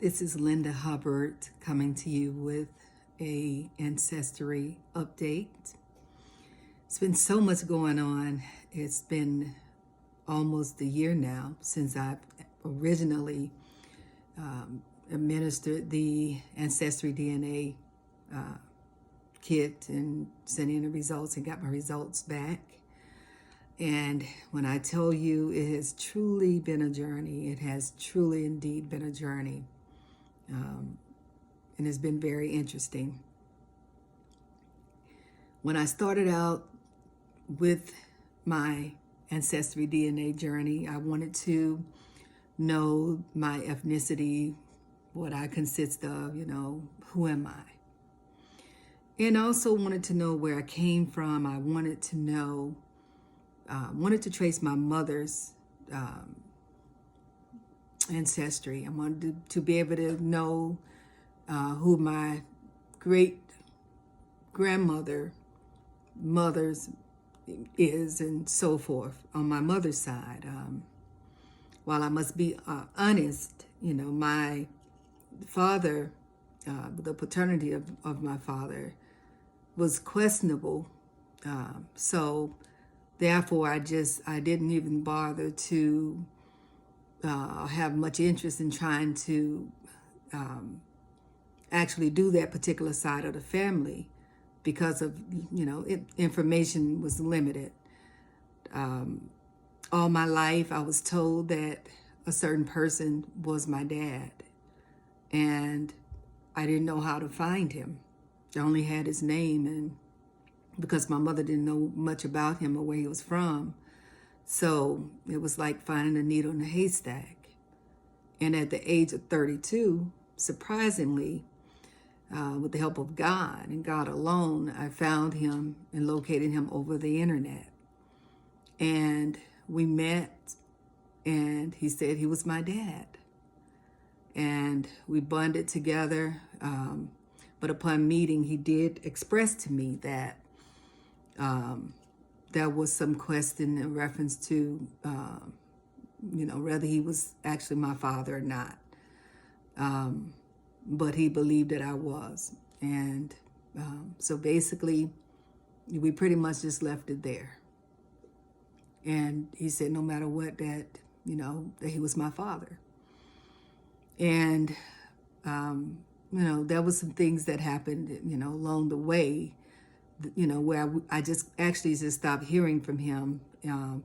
This is Linda Hubbard coming to you with a ancestry update. It's been so much going on. It's been almost a year now since I've originally administered the AncestryDNA kit and sent in the results and got my results back. And when I tell you it has truly been a journey, it has truly indeed been a journey. And it's been very interesting. When I started out with my AncestryDNA journey, I wanted to know my ethnicity, what I consist of, who am I? And I also wanted to know where I came from. I wanted to know, wanted to trace my mother's ancestry. I wanted to be able to know who my great grandmother, mothers is, and so forth on my mother's side. While I must be honest, my father, the paternity of my father was questionable. So therefore I didn't even bother to have much interest in trying to actually do that particular side of the family because of, information was limited. All my life I was told that a certain person was my dad, and I didn't know how to find him. I only had his name, and because my mother didn't know much about him or where he was from, so it was like finding a needle in a haystack. And at the age of 32, surprisingly, with the help of God and God alone, I found him and located him over the internet. And we met, and he said he was my dad. And we bonded together. But upon meeting, he did express to me that there was some question in reference to, whether he was actually my father or not. But he believed that I was. And so basically, we pretty much just left it there. And he said, no matter what, that he was my father. And, there was some things that happened, along the way, where I just stopped hearing from him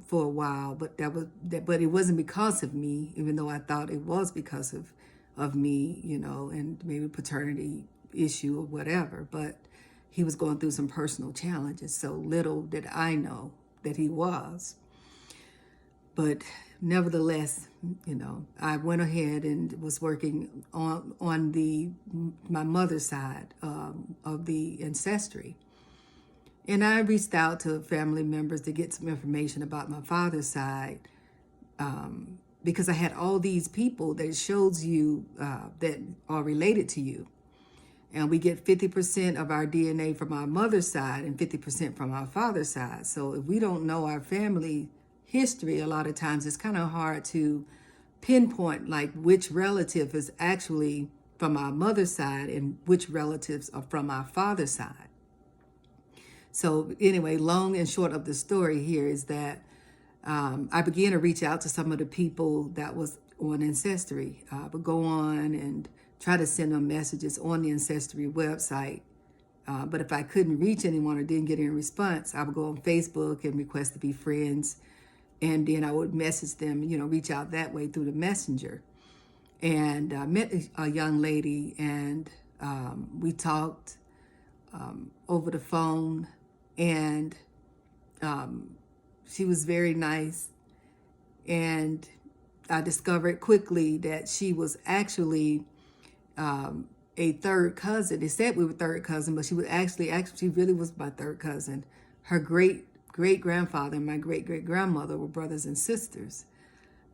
for a while. But but it wasn't because of me, even though I thought it was because of me, and maybe paternity issue or whatever. But he was going through some personal challenges. So little did I know that he was. But nevertheless, I went ahead and was working on my mother's side of the ancestry. And I reached out to family members to get some information about my father's side, because I had all these people that shows you that are related to you. And we get 50% of our DNA from our mother's side and 50% from our father's side. So if we don't know our family history, a lot of times it's kind of hard to pinpoint like which relative is actually from our mother's side and which relatives are from our father's side. So anyway, long and short of the story here is that I began to reach out to some of the people that was on Ancestry. I would go on and try to send them messages on the Ancestry website. But if I couldn't reach anyone or didn't get any response, I would go on Facebook and request to be friends. And then I would message them, reach out that way through the messenger. And I met a young lady, and we talked over the phone, and she was very nice. And I discovered quickly that she was actually a third cousin. They said we were third cousin, but she was actually she really was my third cousin. Her great-grandfather and my great-great-grandmother were brothers and sisters.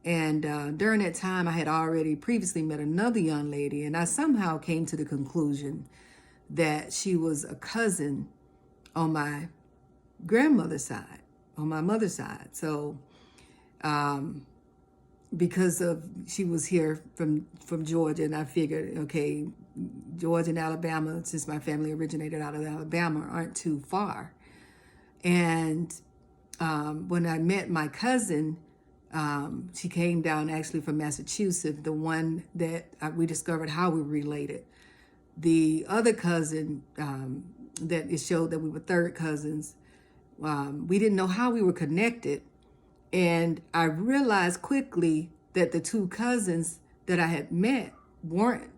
And during that time, I had already previously met another young lady, and I somehow came to the conclusion that she was a cousin on my grandmother's side, on my mother's side. So because of she was here from Georgia, and I figured, okay, Georgia and Alabama, since my family originated out of Alabama, aren't too far. And when I met my cousin, she came down actually from Massachusetts, the one that we discovered how we were related. The other cousin that it showed that we were third cousins, we didn't know how we were connected. And I realized quickly that the two cousins that I had met weren't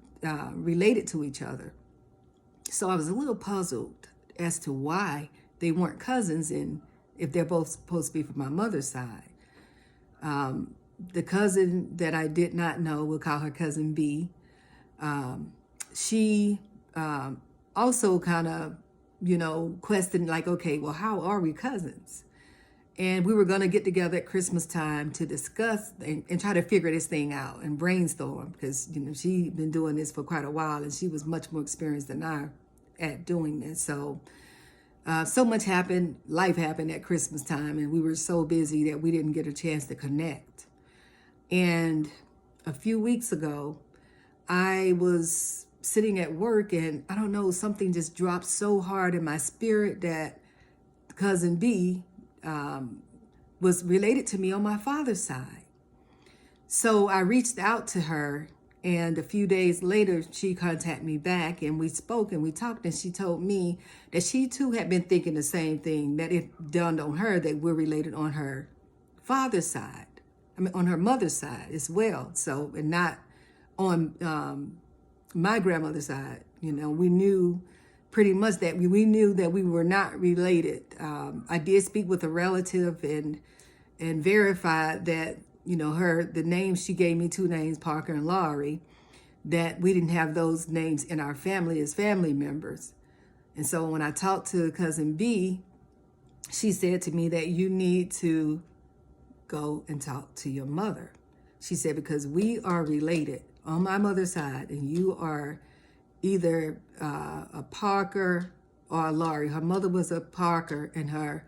related to each other. So I was a little puzzled as to why they weren't cousins, and if they're both supposed to be from my mother's side. The cousin that I did not know, we'll call her cousin B, she also kind of, questioned like, okay, well, how are we cousins? And we were going to get together at Christmas time to discuss and try to figure this thing out and brainstorm, because, she'd been doing this for quite a while and she was much more experienced than I at doing this. So much happened, life happened at Christmas time, and we were so busy that we didn't get a chance to connect. And a few weeks ago, I was sitting at work and I don't know, something just dropped so hard in my spirit that cousin B was related to me on my father's side. So I reached out to her, and a few days later, she contacted me back, and we spoke and we talked, and she told me that she too had been thinking the same thing, that it dawned on her that we're related on her father's side. On her mother's side as well. So, and not on my grandmother's side. We knew pretty much that we knew that we were not related. I did speak with a relative and verified that, the names she gave me, two names, Parker and Laurie, that we didn't have those names in our family as family members. And so when I talked to cousin B, she said to me that you need to go and talk to your mother. She said, because we are related on my mother's side, and you are either a Parker or a Laurie. Her mother was a Parker and her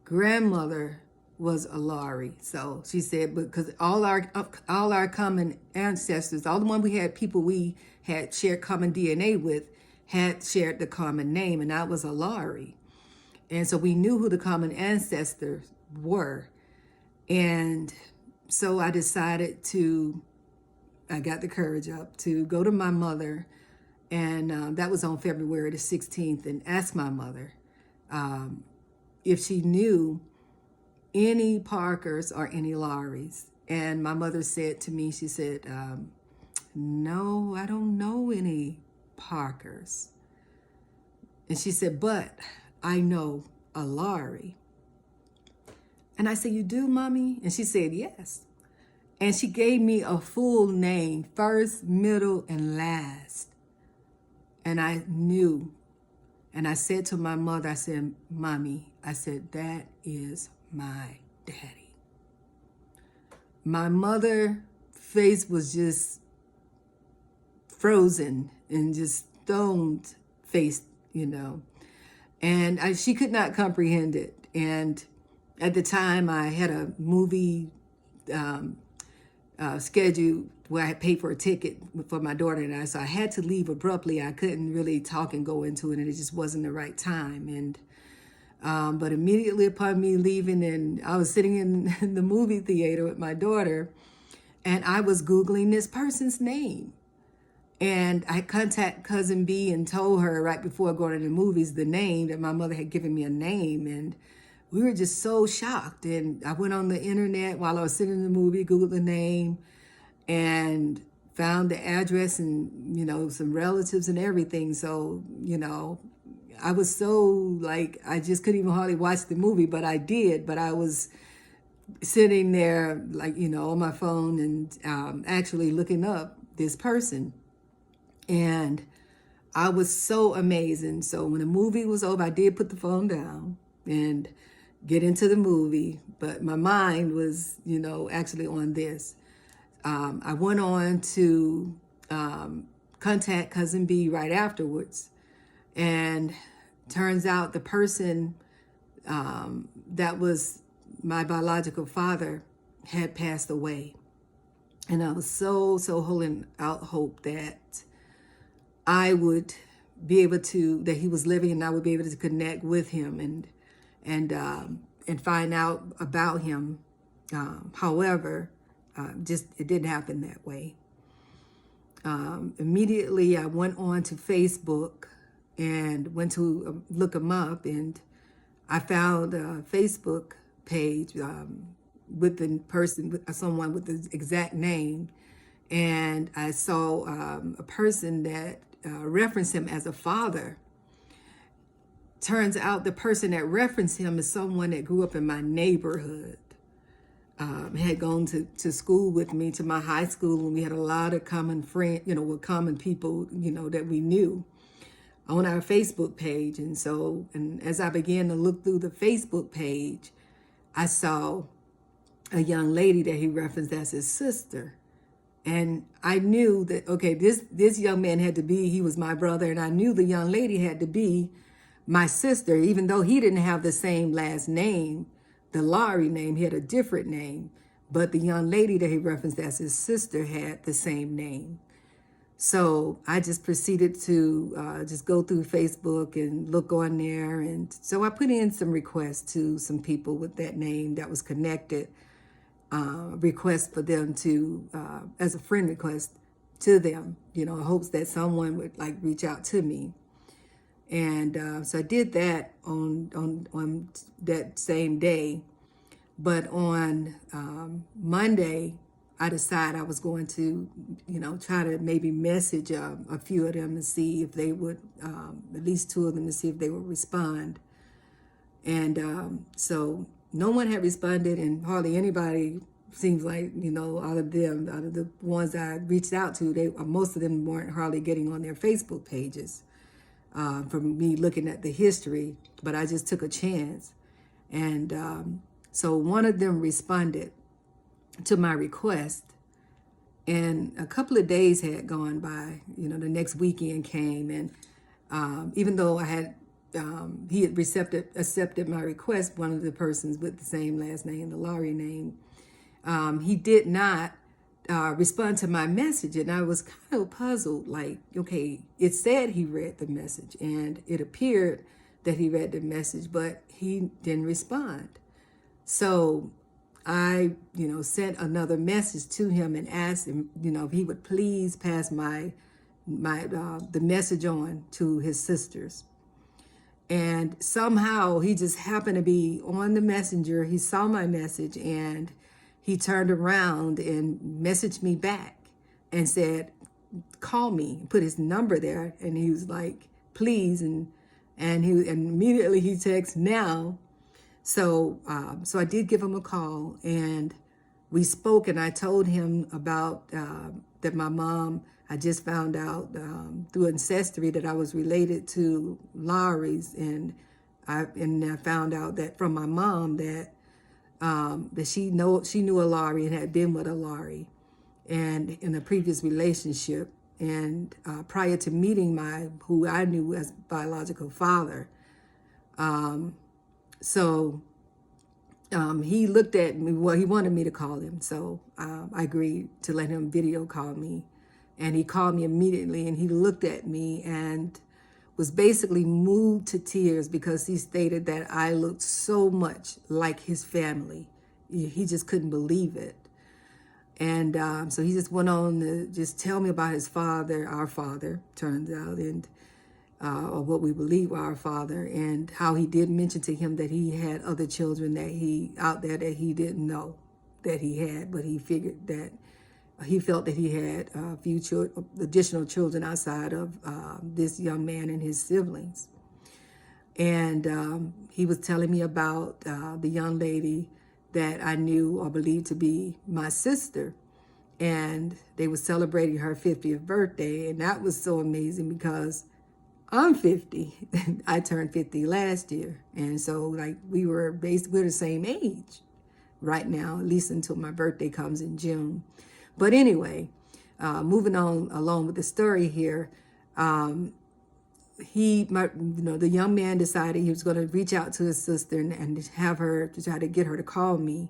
grandmother was a Laurie. So she said, because all our common ancestors, all the one we had, people we had shared common DNA with, had shared the common name, and that was a Laurie. And so we knew who the common ancestors were. And so I decided I got the courage up to go to my mother, and that was on February the 16th, and ask my mother if she knew any Parkers or any Lauries. And my mother said to me, she said, no, I don't know any Parkers. And she said, but I know a Laurie. And I said, you do, Mommy? And she said, yes. And she gave me a full name, first, middle, and last. And I knew. And I said to my mother, I said, Mommy, I said, that is my daddy. My mother's face was just frozen and just stone-faced, And she could not comprehend it. And at the time, I had a movie schedule where I had paid for a ticket for my daughter and I, so I had to leave abruptly. I couldn't really talk and go into it, and it just wasn't the right time. And but immediately upon me leaving, and I was sitting in the movie theater with my daughter, and I was Googling this person's name. And I contacted cousin B and told her right before going to the movies the name, that my mother had given me a name. And we were just so shocked. And I went on the internet while I was sitting in the movie, Googled the name, and found the address and, some relatives and everything. So, I was so I just couldn't even hardly watch the movie, but I did. But I was sitting there on my phone and actually looking up this person. And I was so amazed. And so when the movie was over, I did put the phone down and get into the movie. But my mind was, actually on this. I went on to contact cousin B right afterwards. And turns out the person that was my biological father had passed away. And I was so holding out hope that I would be able to, that he was living and I would be able to connect with him and find out about him. However, just it didn't happen that way. Immediately I went on to Facebook and went to look him up, and I found a Facebook page with the person, with someone with the exact name, and I saw a person that referenced him as a father. Turns out the person that referenced him is someone that grew up in my neighborhood. Had gone to school with me, to my high school, and we had a lot of common friends, with common people, that we knew on our Facebook page. And as I began to look through the Facebook page, I saw a young lady that he referenced as his sister. And I knew that, okay, this young man he was my brother, and I knew the young lady had to be my sister, even though he didn't have the same last name, the Laurie name, he had a different name, but the young lady that he referenced as his sister had the same name. So I just proceeded to just go through Facebook and look on there. And so I put in some requests to some people with that name that was connected, request for them to, as a friend request to them, in hopes that someone would reach out to me. And so I did that on that same day. But on Monday, I decided I was going to, try to maybe message a few of them and see if they would, at least two of them, to see if they would respond. And so no one had responded, and hardly anybody seems like, out of the ones I reached out to, most of them weren't hardly getting on their Facebook pages. From me looking at the history, but I just took a chance. And so one of them responded to my request, and a couple of days had gone by. The next weekend came, and even though he had accepted my request, one of the persons with the same last name, the Laurie name, he did not respond to my message. And I was kind of puzzled, okay, it said he read the message, and it appeared that he read the message, but he didn't respond. So I, sent another message to him and asked him, if he would please pass the message on to his sisters. And somehow he just happened to be on the messenger. He saw my message, and he turned around and messaged me back and said, call me, put his number there. And he was like, please. And immediately he texts now. So I did give him a call, and we spoke, and I told him about that my mom, I just found out through ancestry that I was related to Laurie's, and I found out that from my mom that she knew a Laurie and had been with a Laurie, and in a previous relationship, and prior to meeting who I knew as biological father. So he looked at me. Well, he wanted me to call him, so I agreed to let him video call me, and he called me immediately, and he looked at me and was basically moved to tears because he stated that I looked so much like his family. He just couldn't believe it. And so he just went on to just tell me about his father, our father, turns out, and or what we believe were our father, and how he did mention to him that he had other children out there that he didn't know that he had, but he figured that he felt that he had a few additional children outside of this young man and his siblings. And he was telling me about the young lady that I knew or believed to be my sister. And they were celebrating her 50th birthday. And that was so amazing because I'm 50. I turned 50 last year. And so we're the same age right now, at least until my birthday comes in June. But anyway, moving on along with the story here, the young man decided he was going to reach out to his sister and have her to try to get her to call me.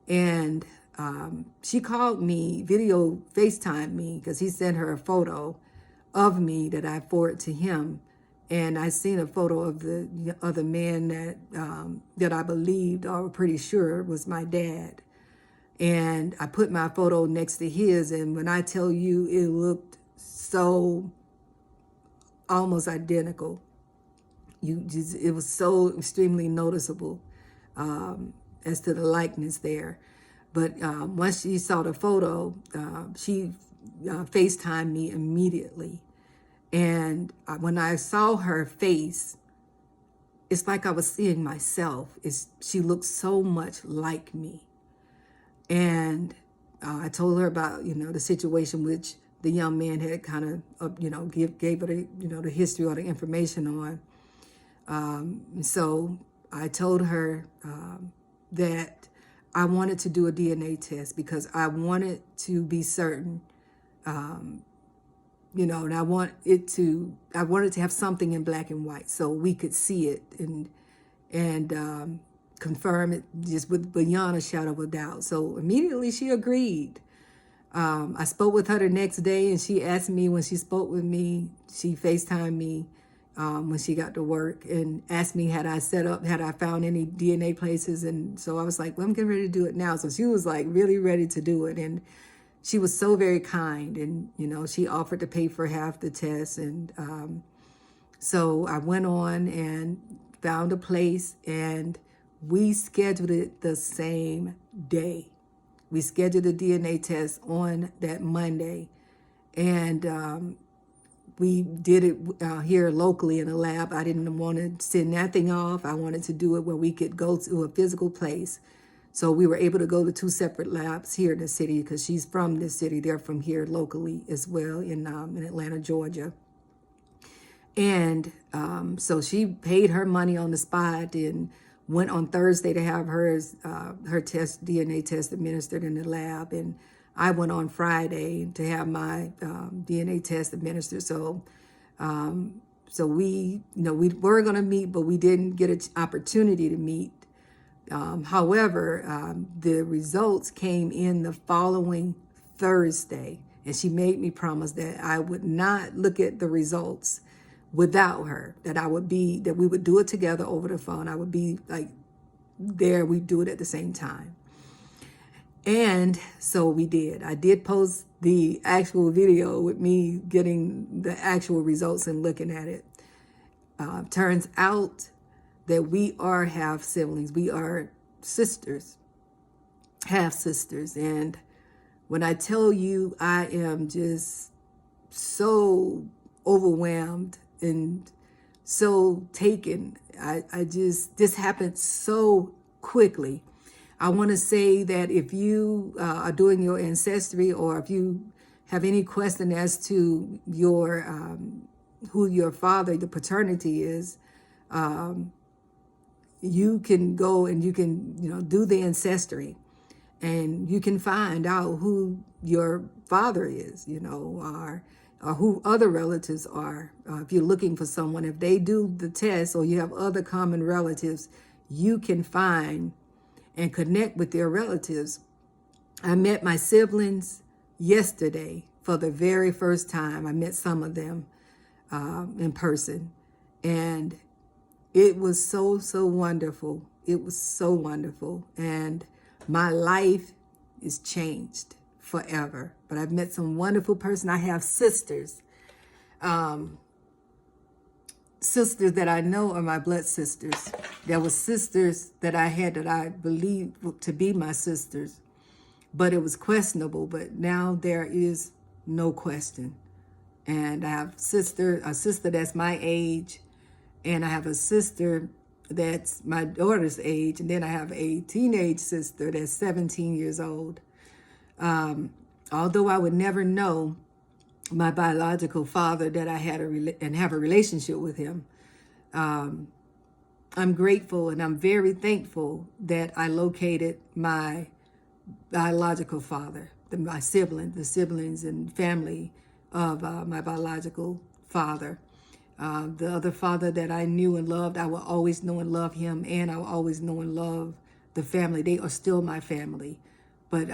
And she called me, video FaceTimed me, because he sent her a photo of me that I forwarded to him. And I seen a photo of the other man that I believed or pretty sure was my dad. And I put my photo next to his, and when I tell you, it looked so almost identical. It was so extremely noticeable as to the likeness there. But once she saw the photo, she FaceTimed me immediately. And when I saw her face, it's like I was seeing myself. She looked so much like me. And I told her about, the situation which the young man had kind of, gave her the history or the information on. So I told her that I wanted to do a DNA test because I wanted to be certain, and I wanted to have something in black and white so we could see it and confirm it just beyond a shadow of a doubt. So immediately she agreed. I spoke with her the next day, and she asked me when she spoke with me, she FaceTimed me when she got to work and asked me had I found any DNA places. And so I was like, well, I'm getting ready to do it now. So she was like really ready to do it. And she was so very kind. And, she offered to pay for half the test. And so I went on and found a place, and we scheduled it the same day. We scheduled the DNA test on that Monday, and we did it here locally in a lab. I didn't want to send nothing off. I wanted to do it where we could go to a physical place. So we were able to go to 2 separate labs here in the city because she's from this city. They're from here locally as well in Atlanta, Georgia. And so she paid her money on the spot and went on Thursday to have her DNA test administered in the lab. And I went on Friday to have my DNA test administered. So we were going to meet, but we didn't get an opportunity to meet. However, the results came in the following Thursday, and she made me promise that I would not look at the results without her, that we would do it together over the phone. I would be like there, we'd do it at the same time. And so we did. I did post the actual video with me getting the actual results and looking at it. Turns out that we are half siblings. We are sisters, half sisters. And when I tell you, I am just so overwhelmed and so taken. This happened so quickly. I want to say that if you are doing your ancestry, or if you have any question as to your who your father, the paternity is, you can go and you can do the ancestry, and you can find out who your father is, or who other relatives are. If you're looking for someone, if they do the test or you have other common relatives, you can find and connect with their relatives. I met my siblings yesterday for the very first time. I met some of them in person, and it was so wonderful. It was so wonderful, and my life is changed forever. But I've met some wonderful person. I have sisters. Sisters that I know are my blood sisters. There were sisters that I had that I believed to be my sisters, but it was questionable. But now there is no question. And I have a sister that's my age, and I have a sister that's my daughter's age, and then I have a teenage sister that's 17 years old. Although I would never know my biological father, that I had and have a relationship with him, I'm grateful and I'm very thankful that I located my biological father, the siblings and family of my biological father. The other father that I knew and loved, I will always know and love him, and I will always know and love the family. They are still my family. but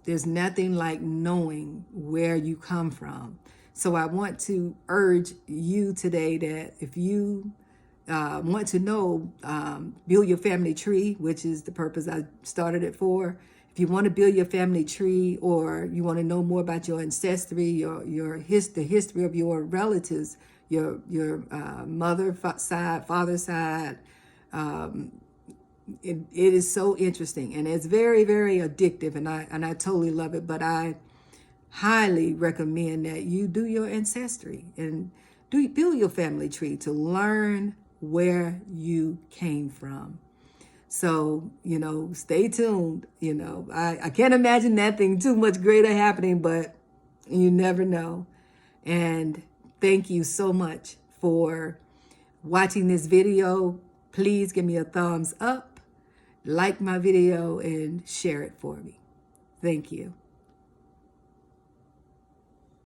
there's nothing like knowing where you come from. So I want to urge you today that if you want to know, build your family tree, which is the purpose I started it for. If you want to build your family tree, or you want to know more about your ancestry, the history of your relatives, your mother side, father side, it is so interesting, and it's very, very addictive, and I totally love it. But I highly recommend that you do your ancestry and build your family tree to learn where you came from. So, stay tuned. I can't imagine nothing too much greater happening, but you never know. And thank you so much for watching this video. Please give me a thumbs up, like my video, and share it for me. Thank you.